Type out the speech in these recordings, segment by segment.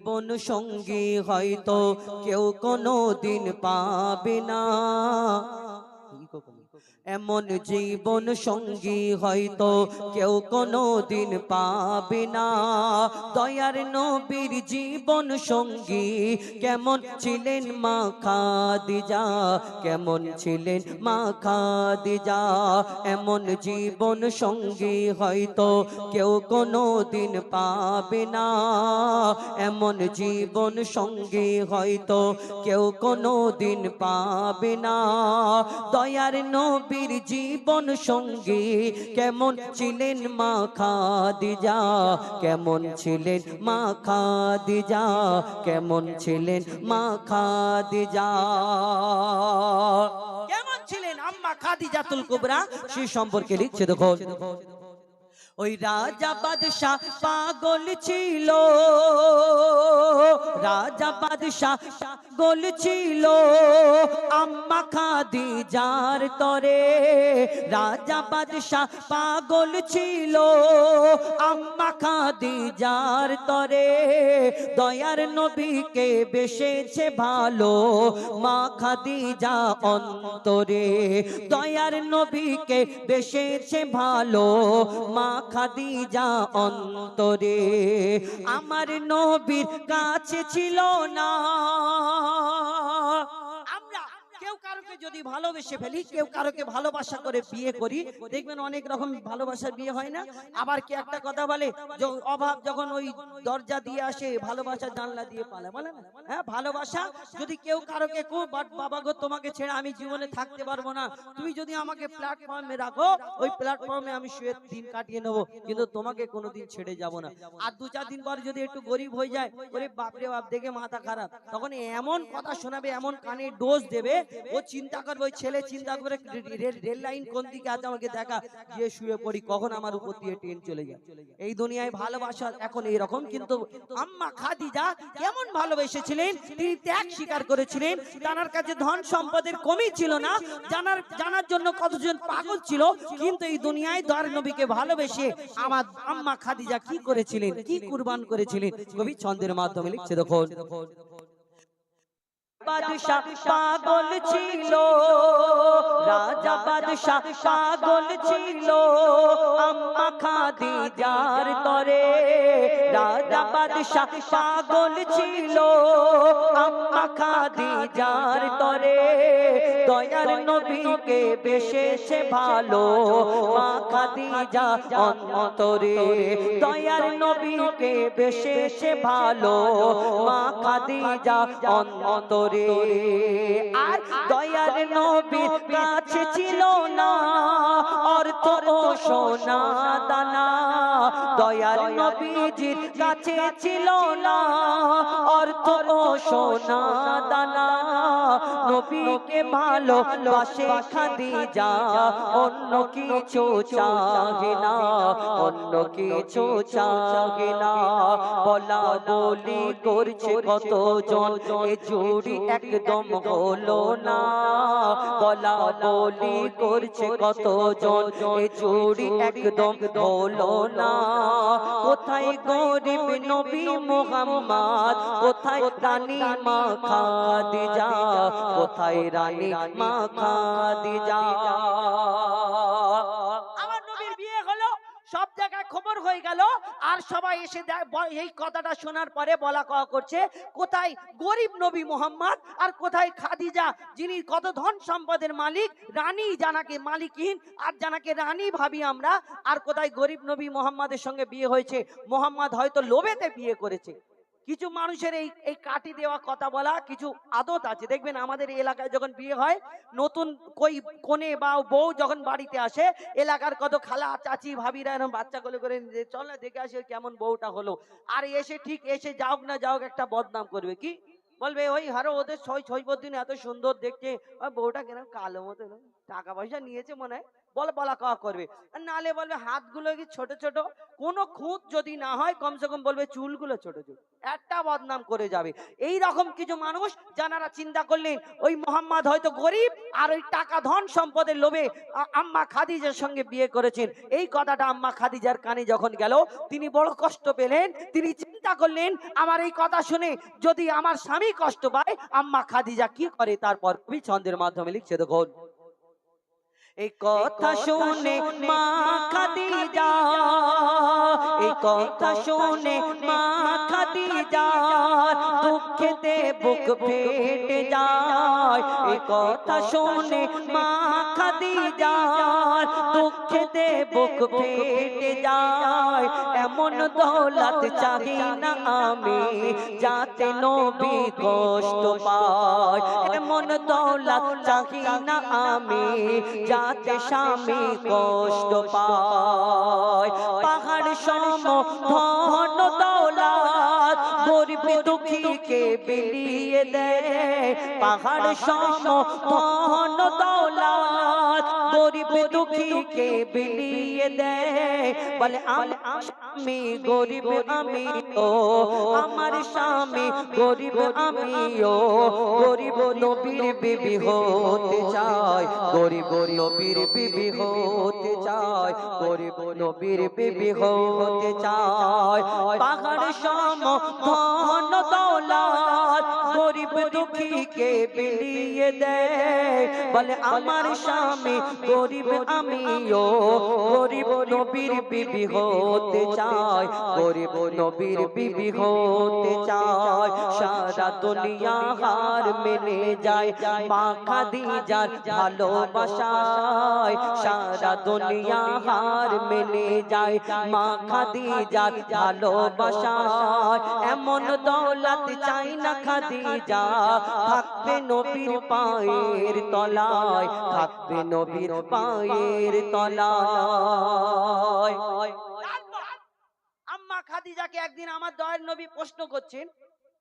জীবন সঙ্গী হয়তো কেউ কোনো দিন পাবে না, এমন জীবন সঙ্গী হয়তো কেউ কোনো দিন পাবে না। দয়ার নবীর জীবন সঙ্গী কেমন ছিলেন মা খাদিজা, কেমন ছিলেন মা খাদিজা। এমন জীবন সঙ্গী হয়তো কেউ কোনো দিন পাবে না, এমন জীবন সঙ্গী হয়তো কেউ কোনো দিন পাবে না। দয়ার নবীর জীবন সঙ্গী কেমন ছিলেন মা খাদিজা, কেমন ছিলেন মা খাদিজা, কেমন ছিলেন মা খাদিজা। কেমন ছিলেন আম্মা খাদিজাতুল কুবরা সে সম্পর্কে লিখছে দেখো। ওই রাজা বাদশাহ পাগল ছিল, রাজা বাদশাহ পাগল ছিল আম্মা খাদিজার তরে। রাজা বাদশাহ পাগল ছিল আম্মা খাদিজার তরে। দয়ার নবীকে বেসেছে ভালো মা খাদিজা অন্তরে, দয়ার নবীকে বেসেছে ভালো মা খাদিজা অন্তরে। আমার নবীর কাছে ছিল না, আমরা কেউ কারোকে যদি ভালোবেসে ফেলি, কেউ কারোকে ভালোবাসা করে বিয়ে করি, দেখবেন অনেক রকম ভালোবাসার বিয়ে হয় না। আবার কি একটা কথা বলে, অভাব যখন ওই দরজা দিয়ে আসে ভালোবাসা জানলা দিয়ে পালায়, বলে না? হ্যাঁ, ভালোবাসা যদি কেউ কারোকে খুব বাবা গো তোমাকে ছেড়ে আমি জীবনে থাকতে পারবো না, তুমি যদি আমাকে প্ল্যাটফর্মে রাখো ওই প্ল্যাটফর্মে আমি শুয়ে দিন কাটিয়ে নেবো, কিন্তু তোমাকে কোনোদিন ছেড়ে যাব না। আর 2-4 দিন পর যদি একটু গরিব হয়ে যায়, ওরে বাপরে বাপ দেখে মাথা খারাপ, তখন এমন কথা শোনাবে, এমন কানে ডোজ দেবে, ও চিন্তা করবে, ওই ছেলে চিন্তা করবে রেল লাইন কোন দিকে আছে আমাকে দেখা, গিয়ে শুয়ে পড়ি কখন আমার উপর দিয়ে ট্রেন চলে যায়। এই দুনিয়ায় ভালোবাসা এখন এইরকম। কিন্তু আম্মা খাদিজা কেমন ভালোবেসেছিলেন, তিনি ত্যাগ স্বীকার করেছিলেন। তার কাছে ধন সম্পদের কমই ছিল না, জানার জন্য কতজন পাগল ছিল, কিন্তু এই দুনিয়ায় দয়ার নবীকে ভালোবেসে আমার আম্মা খাদিজা কি করেছিলেন, কি কুরবান করেছিলেন, কবি ছন্দের মাধ্যমে লিখছে দেখুন। বাদশাহ পাগল ছিল, রাজা বাদশাহ পাগল ছিল আম্মা খাদিজার তরে। রাজা বাদশাহ পাগল ছিল আম্মা খাদিজার তরে। দয়ার নবীকে বেসেছে ভালো মা খাদিজা অন্তরে, দয়ার নবীকে বেসেছে ভালো মা খাদিজা অন্তরে। আর দয়ার নবীর কাছে ছিল না অর্থ ও সোনা দানা, দয়ার নবীজির কাছে ছিল না অর্থ ও সোনা দানা। নবীকে ভালোবাসে খাদিজা, অন্য কিছু চাহে না, অন্য কিছু চাহে না। বলা বলি করছে কতজন, এ জুড়ি একদম হলো না। বলা বলি করছে কতজন, এ জুড়ি একদম হলো না। কোথায় গরিব নবী মুহাম্মদ, কোথায় রানী মা খাদিজা, কোথায় রানী মা খাদিজা। আমার নবীর বিয়ে হলো, সব জায়গায় খবর হয়ে গেল, আর সবাই এসে এই কথাটা শোনার পরে বলা কওয়া করছে, কোথায় গরিব নবী মুহাম্মদ আর কোথায় খাদিজা, যিনি কত ধন সম্পদের মালিক, রানী জানাকে মালিকহীন আর জানাকে রানী ভাবি আমরা, আর কোথায় গরিব নবী মুহাম্মাদের সঙ্গে বিয়ে হয়েছে। মুহাম্মদ হয়তো লোভেতে বিয়ে করেছে। কিছু মানুষের এই কাটি দেওয়া কথা বলা কিছু আদত আছে, দেখবেন আমাদের এলাকায় যখন বিয়ে হয়, নতুন কই কোণে বা বউ যখন বাড়িতে আসে, এলাকার কত খালা চাচি ভাবিরা এরকম বাচ্চা কোলে করে চল না দেখে আসে কেমন বউটা হলো, আর এসে ঠিক এসে যাওক না যাওক একটা বদনাম করবে, কি বলবে, ওই হারো ওদের ছয় দিন এত সুন্দর দেখছে, বউটা কেন কালো মতো, টাকা পয়সা নিয়েছে মনে হয়, বলা কওয়া করবে, নালে বলবে হাতগুলো কি ছোট ছোট, কোনো খুঁত যদি না হয় কমসে কম বলবে চুলগুলো ছোট ছোট, একটা বদনাম করে যাবে। এই রকম কিছু মানুষ যারা চিন্তা করলেন ওই মোহাম্মদ হয়তো গরিব আর ওই টাকা ধন সম্পদের লোভে আম্মা খাদিজার সঙ্গে বিয়ে করেছেন। এই কথাটা আম্মা খাদিজার কানে যখন গেল তিনি বড় কষ্ট পেলেন। তিনি চিন্তা করলেন আমার এই কথা শুনে যদি আমার স্বামী কষ্ট পায় আম্মা খাদিজা কি করে। তারপর কবি ছন্দের মাধ্যমে লিখছে দেখুন, এই কথা শুনে মা খাদিজা, এই কথা শুনে মা খাদিজা দুঃখেতে বুক ফেটে যায়। এই কথা শুনে মা খাদিজা দুঃখেতে বুক ফেটে যায়। এমন দৌলত চাহি না আমি যাতে নবী কষ্ট পায়, এমন দৌলত চাহি না আমি যাতে স্বামী কষ্ট পায়। পাহাড় সম ধন দৌলত গরিব দুঃখীকে বিলিয়ে দেয়। পাহাড় সম ধন দৌলত গরিব দুঃখীকে বিলিয়ে দেয়। বলে আমি গরিব আমি ও আমার স্বামী গরিব আমি ও গরিব নবীর বিবি হতে চাই, গরিব নবীর বিবি হতে চাই, গরিব নবীর বিবি হতে চাই। পাহাড় সম ধন দৌলত গরিব দুঃখীকে বিলিয়ে দেয়। বলে আমার স্বামী গরিব আমিও গরিব নবীর বিবি হতে চাই, গরিব নবীর বিবি হতে চাই। সারা দুনিয়া হার মেনে যায় মা খাদিজার ভালোবাসায়, সারা দুনিয়া হার মেনে যায় মা খাদিজার ভালোবাসায়। এমন দৌলত চাই না খাদিজা থাকবে নবীর পায়ের তলায়, থাকবে নবীর পায়ের তলায়। আম্মা খাদিজাকে একদিন আমার দয়ার নবী প্রশ্ন করছেন,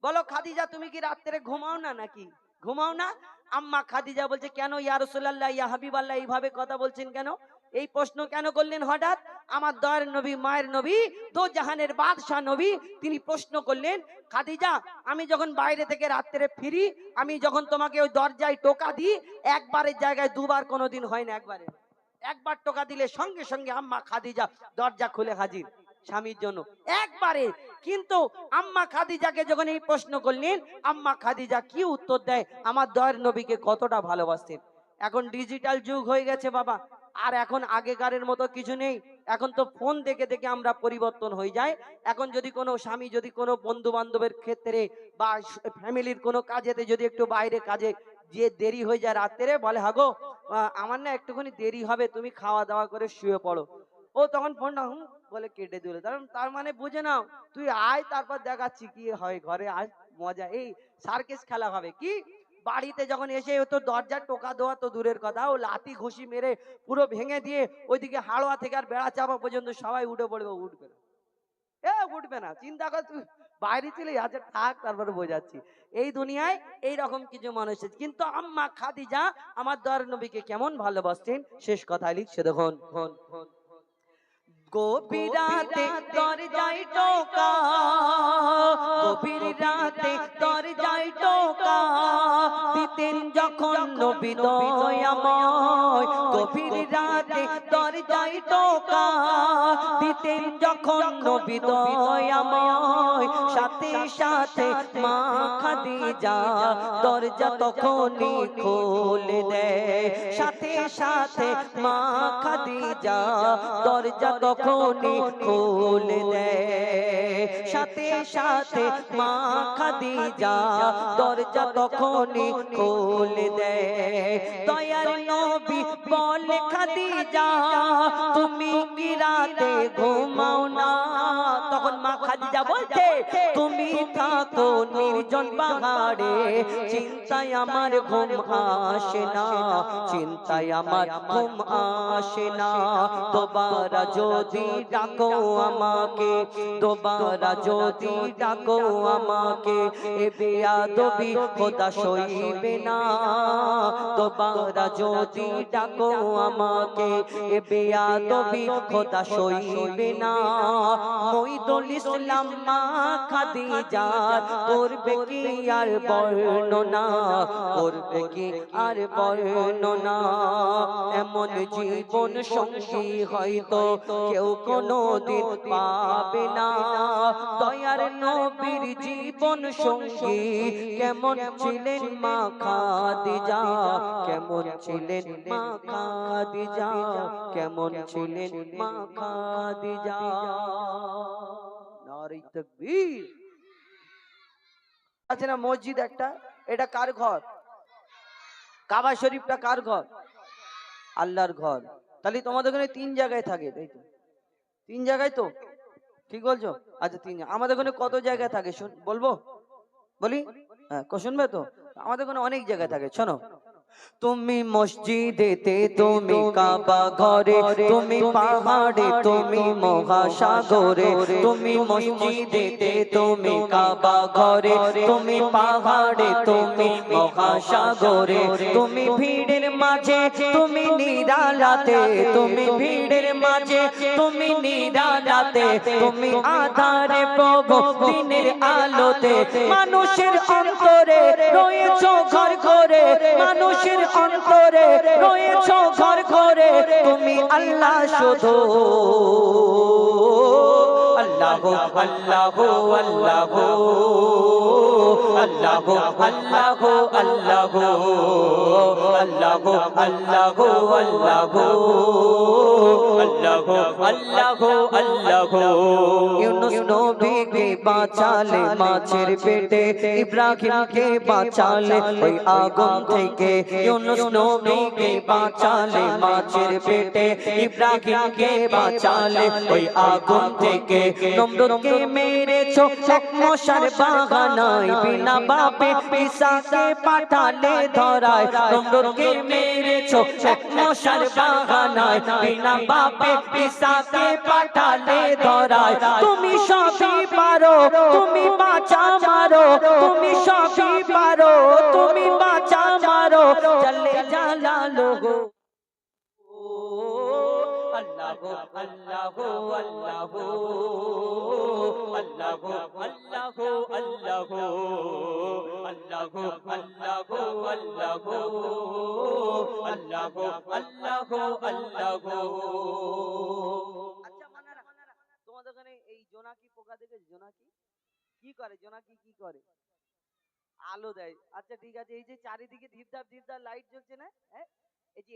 বলো খাদিজা তুমি কি রাত্রে ঘুমাও না নাকি? ঘুমাও না? আম্মা খাদিজা বলছে কেন ইয়া রাসূলুল্লাহ ইয়া হাবিবাল্লাহ এইভাবে কথা বলছেন কেন? এই প্রশ্ন কেন করলেন হঠাৎ? আমার দয়ার নবী মায়ের নবী দো জাহানের বাদশাহ নবী তিনি প্রশ্ন করলেন, খাদিজা আমি যখন বাইরে থেকে রাত্রে ফিরি আমি যখন তোমাকে ওই দরজায় টোকা দিই একবারের জায়গায় দুবার কোনোদিন হয় না, একবারে একবার টোকা দিলে সঙ্গে সঙ্গে আম্মা খাদিজা দরজা খুলে হাজির স্বামীর জন্য একবারে। কিন্তু আম্মা খাদিজাকে যখন এই প্রশ্ন করলেন আম্মা খাদিজা কি উত্তর দেয়? আমার দয়ার নবীকে কতটা ভালোবাসতেন। এখন ডিজিটাল যুগ হয়ে গেছে বাবা, আর এখন আগেকারের মতো কিছু নেই। এখন তো ফোন দেখে দেখে আমরা পরিবর্তন হয়ে যায়। এখন যদি কোনো স্বামী যদি কোনো বন্ধু বান্ধবের ক্ষেত্রে বা ফ্যামিলির কোনো কাজেতে যদি একটু বাইরে কাজে যে দেরি হয়ে যায় রাত্রে বলে হাগো আমার না একটুখানি দেরি হবে তুমি খাওয়া দাওয়া করে শুয়ে পড়ো, ও তখন ফোনটা বলে কেটে দিল। তার মানে বুঝে নাও তুই আয় তারপর দেখাচ্ছি কি হয় ঘরে, আজ মজা এই সার্কেস খেলা হবে। কি বাড়িতে যখন এসে তো দরজা টোকা দেওয়া তো দূরের কথা, ও লাথি ঘুষি মেরে পুরো ভেঙে দিয়ে ওইদিকে হাড়োয়া থেকে আর বেড়া চাপা পর্যন্ত সবাই উঠে পড়বে, উঠবে না উঠবে না। চিন্তা কর তুই বাইরে চলে যাচ্ছে থাক, তারপরে বোঝাচ্ছি এই দুনিয়ায় এই রকম কিছু মানুষ। কিন্তু আম্মা খাদিজা আমার দয়ার নবীকে কেমন ভালোবাসতেন শেষ কথায় লিখছে দেখুন, গভীর রাতে দরজায় টোকা, গভীর রাতে দরজায় টোকা দিতেন যখন নবী দয়াময়, গভীর রাতে দরজায় টোকা দিতেন যখন নবী দয়াময়। সাথে সাথে মা খাদিজা দরজা তখনই খুলে দেয়, সাথে সাথে মা খাদিজা দরজা তখনই খুলে দেয়, সাথে সাথে মা খাদিজা দরজা তখনই খুলে দেয়। দয়ার নবী বলে খাদিজা তুমি কি রাতে ঘুমাও না? তখন মা খাদিজা বলছে তুমি থাকো নির্জন পাহাড়ে, চিন্তায় আমার ঘুম আসে না, চিন্তায় আমার ঘুম আসে না। দোবারা যদি ডাকো আমাকে, দোবারা दोबारा যদি ডাকো আমাকে এ বেয়াদবি খোদা সইবে না दोबारा যদি ডাকো আমাকে এ বেয়াদবি খোদা সইবে না মইদুল ইসলাম মা খাদিজা করবে কি আর বর্ণনা করবে কি আর বর্ণনা এমন জীবন সঙ্গী হয়তো কেউ কোনোদিন পাবে না দয়ার নবীর জীবন সঙ্গী কেমন ছিলেন মা খাদিজা কেমন ছিলেন মা খাদিজা কেমন ছিলেন মা খাদিজা নারে তাকবীর আছে না মসজিদ একটা এটা কার ঘর কাবা শরীফটা কার ঘর আল্লাহর ঘর তাহলে তোমাদের ওখানে তিন জায়গায় থাকে তাই তো তিন জায়গায় তো ঠিক বলছো আচ্ছা তিন আমাদের ওখানে কত জায়গায় থাকে বলবো বলি হ্যাঁ শুনবে তো আমাদের ওখানে অনেক জায়গায় থাকে শোনো তুমি মসজিদেতে তুমি কাবা ঘরে তুমি পাহাড়ে তুমি মহাসাগরে তুমি মসজিদেতে তুমি কাবা ঘরে তুমি পাহাড়ে তুমি মহাসাগরে তুমি ভিড়ের মাঝে তুমি নিরালাতে তুমি ভিড়ের মাঝে তুমি নিরালাতে তুমি আধারে প্রভু দিনের আলোতে মানুষের অন্তরে রয়েছো ঘর ঘরে মানুষ অন্তরে রয়েছো ঘর ঘরে তুমি আল্লাহ শুধু আল্লাহ আল্লাহ আল্লাহ আল্লাহ আল্লাহ আল্লাহ আল্লাহ আল্লাহ আল্লাহ আল্লাহ আল্লাহ ইউনুস নবীকে বাঁচালে মাছের পেটে ইব্রাহিমকে বাঁচালে ওই আগুন থেকে ইউনুস নবীকে বাঁচালে মাছের পেটে ইব্রাহিমকে বাঁচালে ওই আগুন থেকে নমরুদকে মেরেছো এক মশার বাগানায় বিনা বাপে ঈসাকে পাঠালে ধরায় নমরুদকে মেরেছো এক মশার বাগানায় বিনা বাপে ঈসাকে পাঠালে ধরায় তুমি সবই পারো তুমি বাঁচা মারো তুমি সবই পারো তুমি বাঁচা মারো চলে জালালো গো আল্লাহ আল্লাহ আল্লাহ আল্লাহ আল্লাহ আল্লাহ আল্লাহ আল্লাহ আল্লাহ আল্লাহ আল্লাহ আল্লাহ আচ্ছা মানারা তোমাদের ওখানে এই জোনাকি পোকা দেখে জোনাকি কি করে জোনাকি কি করে আলো দেয় আচ্ছা ঠিক আছে এই যে চারিদিকে ধীরধার ধীরধার লাইট জ্বলছে না হ্যাঁ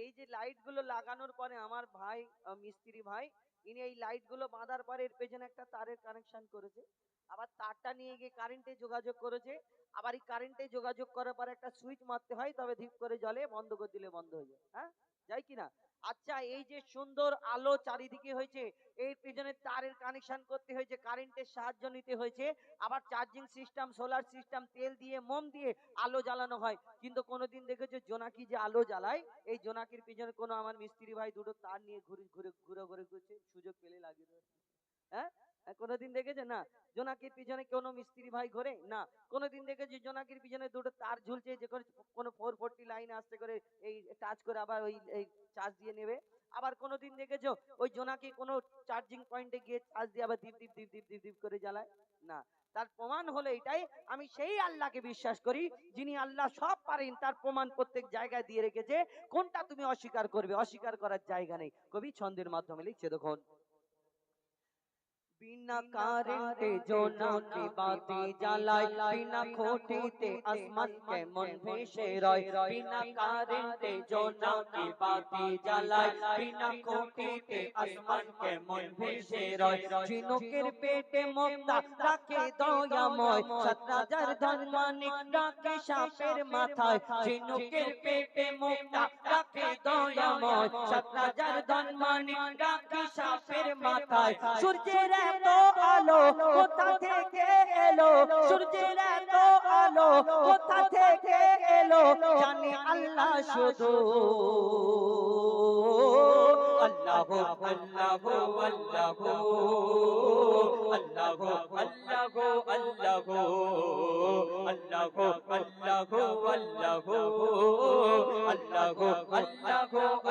এই যে লাইট গুলো লাগানোর পরে আমার ভাই মিস্ত্রি ভাই ইনি এই লাইট গুলো বাঁধার পরে এর পেছনে একটা তারের কানেকশন করেছে আবার তারটা নিয়ে গিয়ে কারেন্টে যোগাযোগ করেছে আবার এই কারেন্টে যোগাযোগ করার পরে একটা সুইচ মারতে হয় তবে ধীপ করে জ্বলে বন্ধ করে দিলে বন্ধ হয়ে যায় হ্যাঁ যাই কিনা আচ্ছা এই যে সুন্দর আলো চারিদিকে হয়েছে এর পেছনে তারের কানেকশন করতে হয়েছে কারেন্টের সাহায্য নিতে হয়েছে আবার চার্জিং সিস্টেম সোলার সিস্টেম তেল দিয়ে মোম দিয়ে আলো জ্বালানো হয় কিন্তু কোনোদিন দেখেছো জোনাকি যে আলো জ্বালায় এই জোনাকির পিছনে কোনো আমার মিস্ত্রি ভাই দুটো তার নিয়ে ঘুরে ঘুরে ঘুরে ঘুরে ঘুরছে সুযোগ পেলে লাগিয়ে দেয় হ্যাঁ কোনোদিন দেখেছে না জোনাকির পিছনে কোনো মিস্ত্রি ভাই ঘোরে না কোনোদিন দেখেছি জোনাকির পিছনে দুটো তার ঝুলছে যে কোনো 440 লাইন আসতে করে এই টাচ করে আবার ওই চার্জ দিয়ে নেবে আবার কোনোদিন দেখেছো ওই জোনাকি কোনো চার্জিং পয়েন্টে গিয়ে চার্জ দিয়ে আবার দীপ দীপ দীপ দীপ দীপ দীপ করে জ্বালায় না তার প্রমাণ হলো এটাই আমি সেই আল্লাহকে বিশ্বাস করি যিনি আল্লাহ সব পারেন তার প্রমাণ প্রত্যেক জায়গায় দিয়ে রেখেছে কোনটা তুমি অস্বীকার করবে অস্বীকার করার জায়গা নেই কবি ছন্দের মাধ্যমে লিখছে দেখুন बिना कारेंटे जोनाकी बाती जलाय बिना खोटीते आसमान केमन भेसे रय बिना कारेंटे जोनाकी बाती जलाय बिना खोटीते आसमान केमन भेसे रय झिनुकेर पेटे मुक्ता राखे दयामय ৭০০০ ধনমানিক রাখে সাপের মাথায় झिनुकेर पेटे मुक्ता राखे दयामय ৭০০০ ধনমানিক রাখে সাপের মাথায় সূর্যের এতো আলো কোথা থেকে এলো সূর্যের এতো আলো কোথা থেকে এলো জানে আল্লাহ শুধু আল্লাহ আল্লাহ আল্লাহ আল্লাহ আল্লাহ আল্লাহ আল্লাহ আল্লাহ আল্লাহ আল্লাহ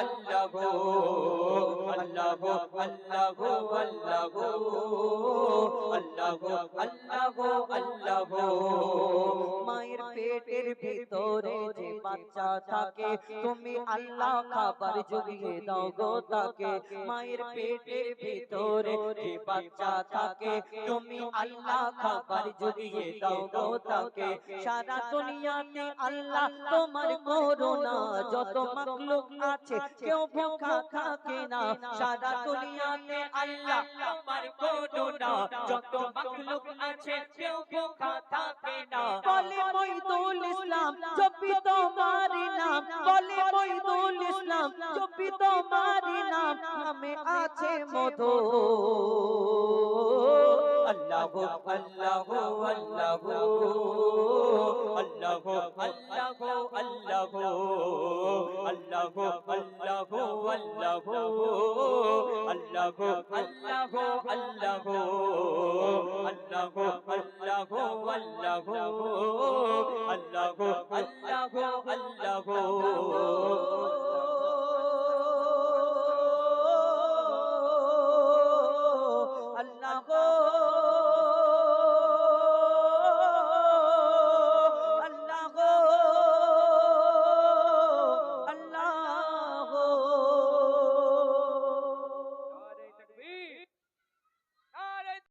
আল্লাহ আল্লাহ আল্লাহ আল্লাহ আল্লাহ আল্লাহ আল্লাহ মায়ের পেটের ভিতরে যে বাচ্চা থাকে তুমি আল্লাহ খাবার জুগিয়ে দাও গো তাকে মায়ের পেটের ভিতরে যে বাচ্চা থাকে তুমি আল্লাহ খাবার জুগিয়ে দাও গো তাকে সারা দুনিয়াতে আল্লাহ তোমার করুণা যত মাখলুক আছে কেউ ভোখা থাকে না সারা দুনিয়াতে আল্লাহ তোমার করুণা যত মাখলুক আছে কেউ ভোখা থাকে না বলে মইদুল ইসলাম জপি তোমার নাম বলে মইদুল ইসলাম জপি তোমার নাম নামে আছে মধু আল্লাহ আল্লাহ আল্লাহ আল্লাহ আল্লাহ আল্লাহ আল্লাহ আল্লাহ আল্লাহ আল্লাহ আল্লাহ আল্লাহ আল্লাহ আল্লাহ আল্লাহ আল্লাহ আল্লাহ আল্লাহ